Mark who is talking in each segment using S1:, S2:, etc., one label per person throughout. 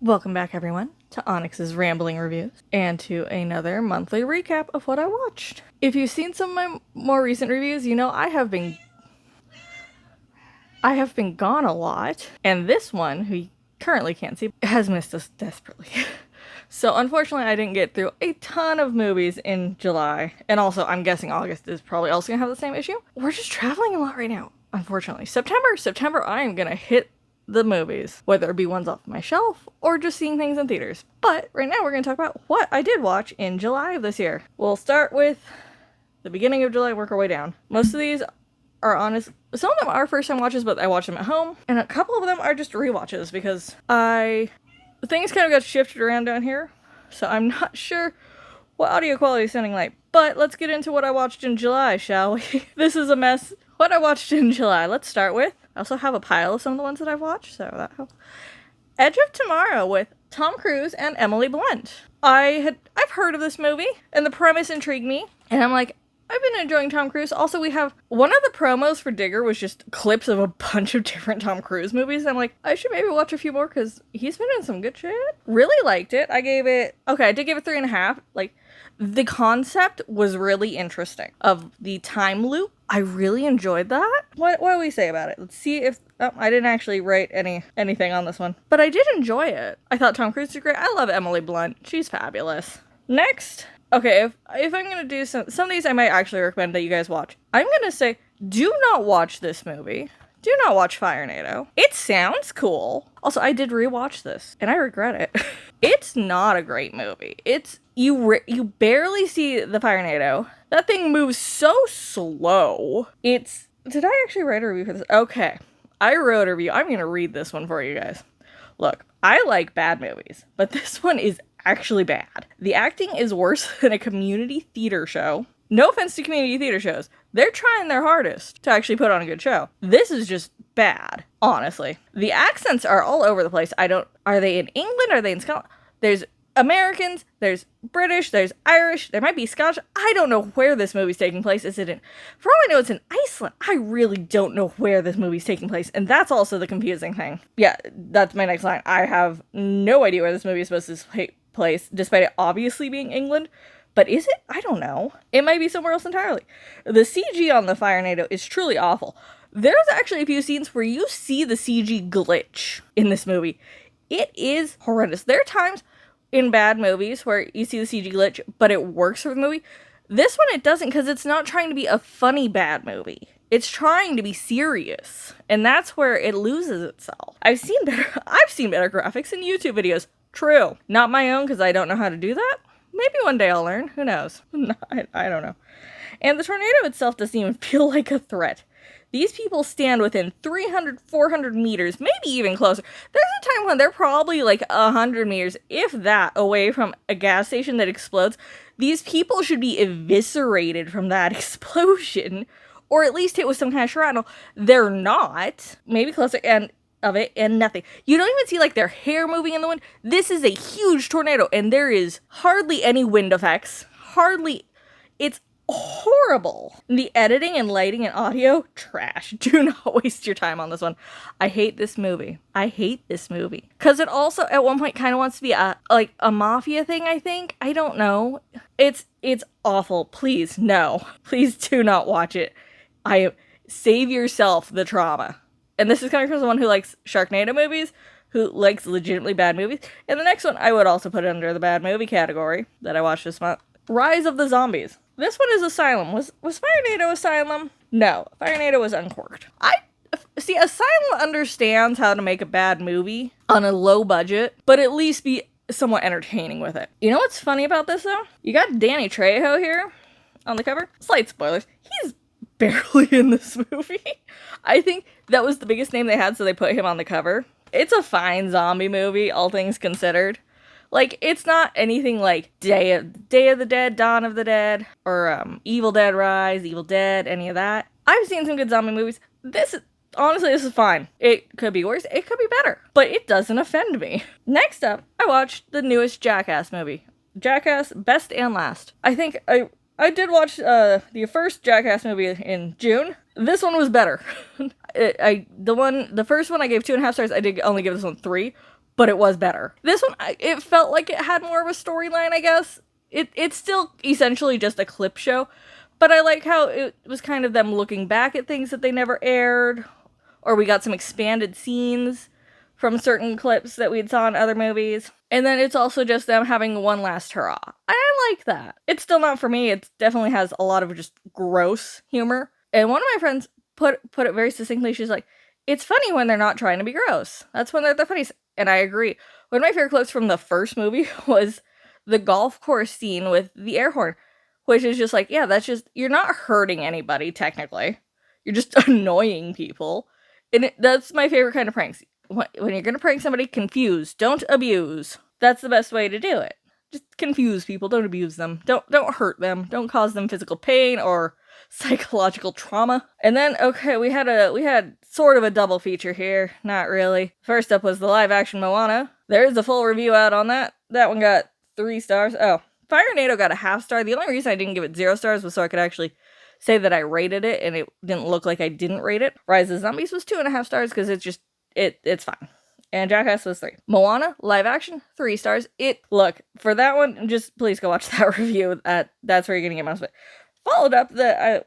S1: Welcome back, everyone, to Onyx's Rambling Reviews and to another monthly recap of what I watched. If you've seen some of my more recent reviews, you know I have been gone a lot, and this one, who you currently can't see, has missed us desperately. So unfortunately, I didn't get through a ton of movies in July, and also I'm guessing August is probably also gonna have the same issue. We're just traveling a lot right now, unfortunately. September, I am gonna hit the movies, whether it be ones off my shelf or just seeing things in theaters. But right now we're going to talk about what I did watch in July of this year. We'll start with the beginning of July, work our way down. Most of these are honest. Some of them are first time watches, but I watch them at home. And a couple of them are just rewatches because things kind of got shifted around down here. So I'm not sure what audio quality is sounding like. But let's get into what I watched in July, shall we? This is a mess. What I watched in July. Let's start with, I also have a pile of some of the ones that I've watched, so that helps. Edge of Tomorrow with Tom Cruise and Emily Blunt. I've heard of this movie, and the premise intrigued me, and I'm like, I've been enjoying Tom Cruise. Also, we have one of the promos for Digger was just clips of a bunch of different Tom Cruise movies. I'm like, I should maybe watch a few more because he's been in some good shit. Really liked it. I did give it 3.5. Like, the concept was really interesting of the time loop. I really enjoyed that. What do we say about it? Let's see if... Oh, I didn't actually write anything on this one. But I did enjoy it. I thought Tom Cruise was great. I love Emily Blunt. She's fabulous. Next... Okay, if I'm gonna do some of these I might actually recommend that you guys watch. I'm gonna say, do not watch this movie. Do not watch Firenado. It sounds cool. Also, I did rewatch this, and I regret it. It's not a great movie. You barely see the Firenado. That thing moves so slow. Did I actually write a review for this? Okay, I wrote a review. I'm gonna read this one for you guys. Look, I like bad movies, but this one is actually bad. The acting is worse than a community theater show. No offense to community theater shows. They're trying their hardest to actually put on a good show. This is just bad, honestly. The accents are all over the place. Are they in England? Are they in Scotland? There's Americans, there's British, there's Irish, there might be Scottish. I don't know where this movie's taking place. For all I know, it's in Iceland. I really don't know where this movie's taking place, and that's also the confusing thing. Yeah, that's my next line. I have no idea where this movie is supposed to take place, despite it obviously being England. But is it? I don't know. It might be somewhere else entirely. The CG on the Firenado is truly awful. There's actually a few scenes where you see the CG glitch in this movie. It is horrendous. There are times in bad movies where you see the CG glitch, but it works for the movie. This one, it doesn't, because it's not trying to be a funny bad movie. It's trying to be serious, and that's where it loses itself. I've seen better graphics in YouTube videos. True. Not my own, because I don't know how to do that. Maybe one day I'll learn. Who knows? I don't know. And the tornado itself doesn't even feel like a threat. These people stand within 300, 400 meters, maybe even closer. There's a time when they're probably like 100 meters, if that, away from a gas station that explodes. These people should be eviscerated from that explosion, or at least hit with some kind of shrapnel. They're not. Maybe closer and nothing. You don't even see like their hair moving in the wind. This is a huge tornado, and there is hardly any wind effects. It's horrible. The editing and lighting and audio, trash. Do not waste your time on this one. I hate this movie. Because it also, at one point, kind of wants to be a mafia thing, I think. I don't know. It's awful. Please, no. Please do not watch it. Save yourself the trauma. And this is coming from someone who likes Sharknado movies, who likes legitimately bad movies. And the next one, I would also put under the bad movie category that I watched this month. Rise of the Zombies. This one is Asylum. Was Firenado Asylum? No, Firenado was Uncorked. Asylum understands how to make a bad movie on a low budget, but at least be somewhat entertaining with it. You know what's funny about this, though? You got Danny Trejo here on the cover. Slight spoilers. He's barely in this movie. I think that was the biggest name they had, so they put him on the cover. It's a fine zombie movie, all things considered. Like, it's not anything like Day of the Dead, Dawn of the Dead, or Evil Dead Rise, Evil Dead, any of that. I've seen some good zombie movies. This is fine. It could be worse, it could be better, but it doesn't offend me. Next up, I watched the newest Jackass movie. Jackass Best and Last. I think I did watch the first Jackass movie in June. This one was better. The first one I gave 2.5 stars. I did only give this one 3. but it was better. This one, it felt like it had more of a storyline, I guess. It's still essentially just a clip show, but I like how it was kind of them looking back at things that they never aired, or we got some expanded scenes from certain clips that we'd saw in other movies. And then it's also just them having one last hurrah. I like that. It's still not for me. It definitely has a lot of just gross humor. And one of my friends put it very succinctly. She's like, it's funny when they're not trying to be gross. That's when they're the funniest. And I agree. One of my favorite clips from the first movie was the golf course scene with the air horn, which is just like, yeah, that's just, you're not hurting anybody, technically. You're just annoying people. And that's my favorite kind of pranks. When you're gonna prank somebody, confuse. Don't abuse. That's the best way to do it. Just confuse people. Don't abuse them. Don't hurt them. Don't cause them physical pain or psychological trauma. And then, okay, we had sort of a double feature here. Not really. First up was the live action Moana. There is a full review out on that. That one got 3 stars. Oh, Fire Nado got a half star. The only reason I didn't give it 0 stars was so I could actually say that I rated it and it didn't look like I didn't rate it. Rise of Zombies was 2.5 stars because it's fine. And Jackass was 3. Moana, live action, 3 stars. Look, for that one, just please go watch that review. That's where you're gonna get most of it. Followed up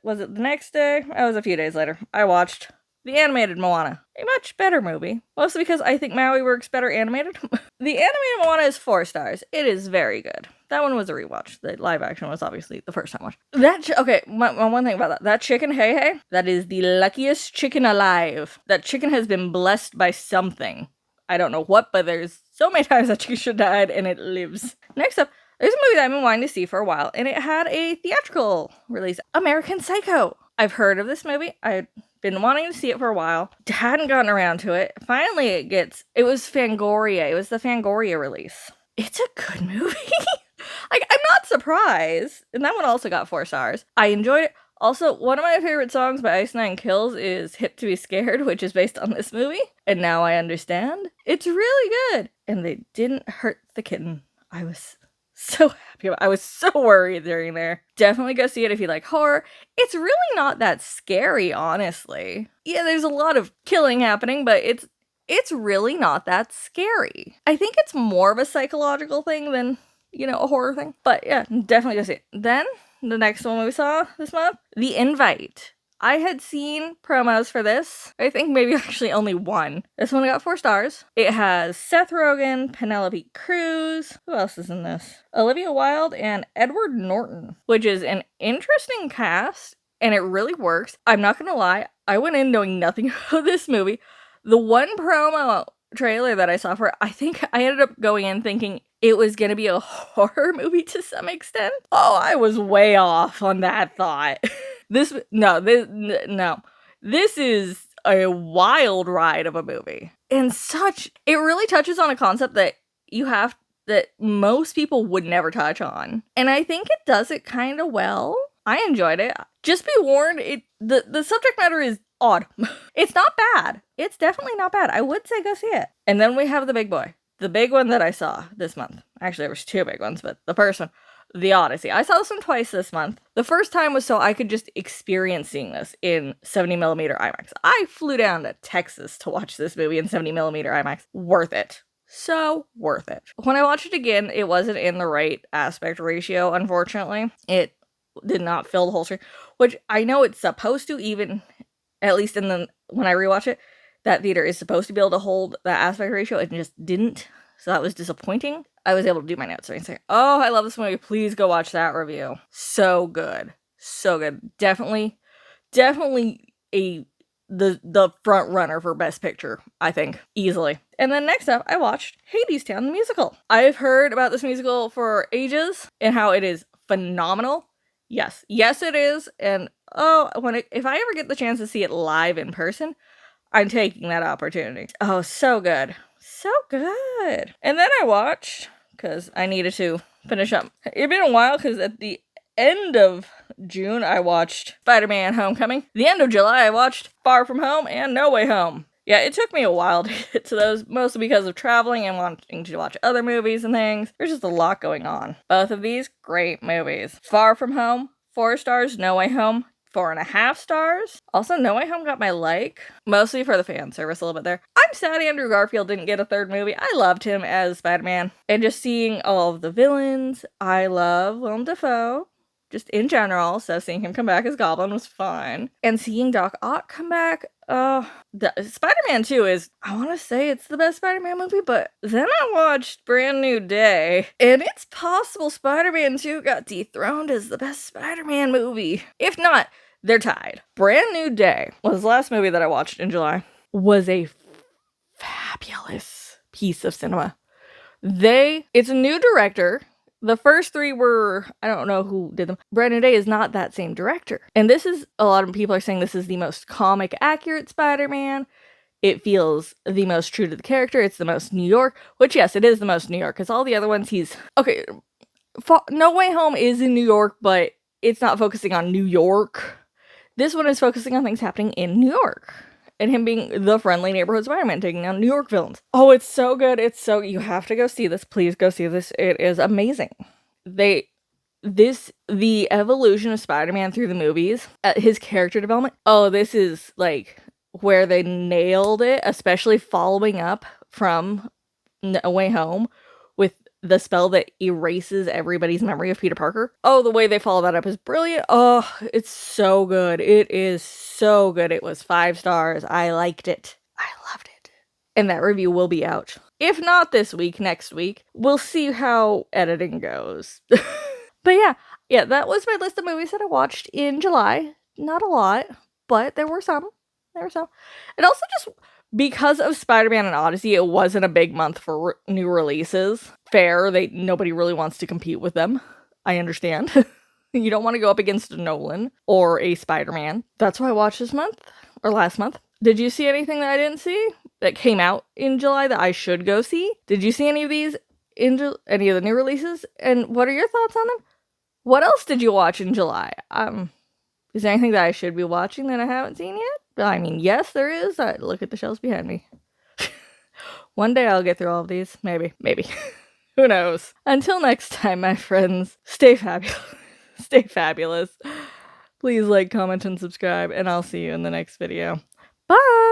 S1: was it the next day? It was a few days later. I watched the animated Moana. A much better movie. Mostly because I think Maui works better animated. The animated Moana is 4 stars. It is very good. That one was a rewatch. The live action was obviously the first time watch. Okay, my one thing about that. That chicken, Hey, that is the luckiest chicken alive. That chicken has been blessed by something. I don't know what, but there's so many times that chicken should have died and it lives. Next up, there's a movie that I've been wanting to see for a while, and it had a theatrical release. American Psycho. I've heard of this movie. I've been wanting to see it for a while. Hadn't gotten around to it. Finally, it was Fangoria. It was the Fangoria release. It's a good movie. I'm not surprised. And that one also got 4 stars. I enjoyed it. Also, one of my favorite songs by Ice Nine Kills is Hip to Be Scared, which is based on this movie. And now I understand. It's really good. And they didn't hurt the kitten. I was so happy about it. I was so worried during there. Definitely go see it if you like horror. It's really not that scary, honestly. Yeah, there's a lot of killing happening, but it's really not that scary. I think it's more of a psychological thing than, a horror thing. But yeah, definitely go see it. Then, the next one we saw this month, The Invite. I had seen promos for this. I think maybe actually only one. This one got 4 stars. It has Seth Rogen, Penelope Cruz. Who else is in this? Olivia Wilde and Edward Norton, which is an interesting cast, and it really works. I'm not gonna lie, I went in knowing nothing about this movie. The one promo trailer that I saw for it, I think I ended up going in thinking it was gonna be a horror movie to some extent. Oh, I was way off on that thought. This is a wild ride of a movie. And it really touches on a concept that most people would never touch on. And I think it does it kind of well. I enjoyed it. Just be warned, the subject matter is odd. It's not bad. It's definitely not bad. I would say go see it. And then we have the big boy. The big one that I saw this month. Actually, there was 2 big ones, but the first one, The Odyssey. I saw this one twice this month. The first time was so I could just experience seeing this in 70mm IMAX. I flew down to Texas to watch this movie in 70mm IMAX. Worth it. So worth it. When I watched it again, it wasn't in the right aspect ratio, unfortunately. It did not fill the whole screen, which I know it's supposed to, even at least when I rewatch it, that theater is supposed to be able to hold that aspect ratio. It just didn't. So that was disappointing. I was able to do my notes and say, oh, I love this movie. Please go watch that review. So good. So good. Definitely the front runner for Best Picture, I think. Easily. And then next up, I watched Hadestown the musical. I've heard about this musical for ages and how it is phenomenal. Yes. Yes, it is. And if I ever get the chance to see it live in person, I'm taking that opportunity. Oh, so good. So good. And then I watched, because I needed to finish up. It's been a while, because at the end of June, I watched Spider-Man Homecoming. The end of July, I watched Far From Home and No Way Home. Yeah, it took me a while to get to those, mostly because of traveling and wanting to watch other movies and things. There's just a lot going on. Both of these, great movies. Far From Home, 4 stars. No Way Home, 4.5 stars. Also, No Way Home got my like, mostly for the fan service a little bit there. I'm sad Andrew Garfield didn't get a third movie. I loved him as Spider-Man. And just seeing all of the villains, I love Willem Dafoe. Just in general, so seeing him come back as Goblin was fun. And seeing Doc Ock come back, the Spider-Man 2 is, I want to say it's the best Spider-Man movie, but then I watched Brand New Day, and it's possible Spider-Man 2 got dethroned as the best Spider-Man movie. If not, they're tied. Brand New Day was the last movie that I watched in July. Was a fabulous piece of cinema. It's a new director. The first three were, I don't know who did them. Brand New Day is not that same director. And this is, a lot of people are saying this is the most comic accurate Spider-Man. It feels the most true to the character. It's the most New York, which yes, it is the most New York, because all the other ones okay, No Way Home is in New York, but it's not focusing on New York. This one is focusing on things happening in New York. And him being the friendly neighborhood Spider-Man taking down New York villains. Oh, it's so good. You have to go see this. Please go see this. It is amazing. The evolution of Spider-Man through the movies, his character development. Oh, this is like where they nailed it, especially following up from No Way Home with the spell that erases everybody's memory of Peter Parker. Oh, the way they follow that up is brilliant. Oh, it's so good. It is so good. It was 5 stars. I liked it. I loved it. And that review will be out. If not this week, next week. We'll see how editing goes. But yeah, that was my list of movies that I watched in July. Not a lot, but there were some. And also just because of Spider-Man and Odyssey, it wasn't a big month for new releases. Fair, nobody really wants to compete with them. I understand. You don't want to go up against a Nolan or a Spider-Man. That's why I watched this month, or last month. Did you see anything that I didn't see that came out in July that I should go see? Did you see any of these, any of the new releases? And what are your thoughts on them? What else did you watch in July? Is there anything that I should be watching that I haven't seen yet? I mean, yes, there is. Look at the shelves behind me. One day I'll get through all of these. Maybe. Who knows? Until next time, my friends, stay fabulous. Stay fabulous. Please like, comment, and subscribe, and I'll see you in the next video. Bye!